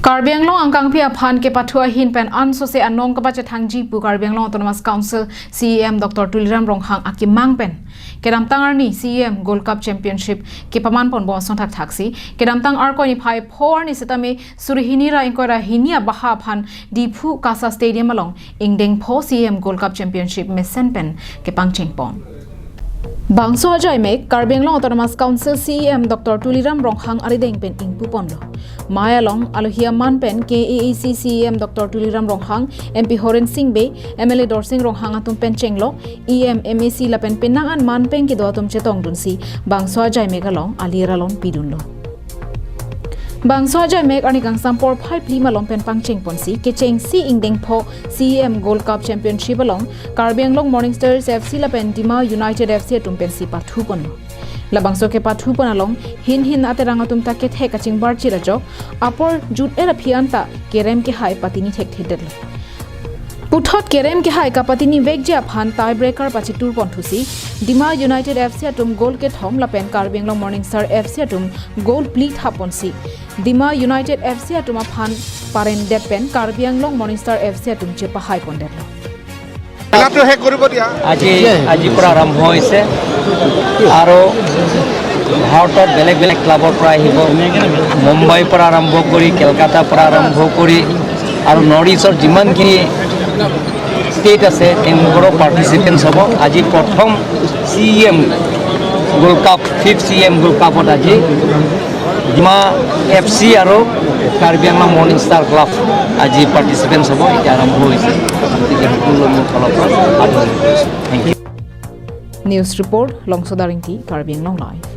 Karbi Anglong angkang pia phan ke pathua hin pen anso se anong ka bacha thangji pu Karbi Anglong Autonomous Council CEM Dr. Tuliram Ronghang akimang pen kedam tangar ni CEM Gold Cup Championship ke paman pon bo son thak thaksi kedam tang ar ko ni phai phor ni setame surihini ra inkora hinia baha phan diphu kasa stadium along Ingdeng pho CEM Gold Cup Championship me sen pen kepangcheng pon Bangso ajai me Karbi Anglong Autonomous Council CEM Dr. Tuliram Ronghang arideng pen ingpu ponlo Maya long alohia man pen KEEC CEM Dr. Tuliram Ronghang MP Horen Singh Be MLA Dorsing Ronghang atum pen chenglo EM MAC la pen penangan man pen ki do atum chetong dunsi bangso ajai me galong alir alon pidunlo Bangso ajai me ani gang sampor phai plima long pen pangcheng ponsi ke cheng si Ingdeng pho CEM Gold Cup Championship along Karbi Anglong Morning Stars FC la pen Dima United FC atum pen si pathu ponlo Labangso ke pathu panalong hin aterang atum ta ke the kaching bar chirajo apor jut era phianta kerem ke hai patini thek thedel puthot kerem ke hai ka patini vekja phan tie breaker pachi tur ponthusi Dima United FC atum goal ke thom la pen Karbi Anglong Morning Star FC atum goal bleed haponsi Dima United FC atum phan paren det pen Karbi Anglong Morning Star FC atum che pahai pondel আজি পৰা আৰম্ভ হৈছে আৰু ভাৰতৰ বেলেগ বেলেগ ক্লাবৰ পৰা আহিব মুম্বাইৰ পৰা আৰম্ভ কৰি কলকাতাৰ পৰা আৰম্ভ কৰি আৰু নৰ্থ ইষ্টৰ যিমানখিনি ষ্টেট আছে তেওঁলোকৰ পাৰ্টিচিপেণ্টছ হ'ব আজি প্ৰথম CEM gold cup 5th CEM gold কাপত আজি ডিমা FC আৰু Karbi Anglong morning star club আজি পাৰ্টিচিপেণ্টছ হ'ব এতিয়া আৰম্ভ হৈছে News report Longsodaringti Karbi Anglong Live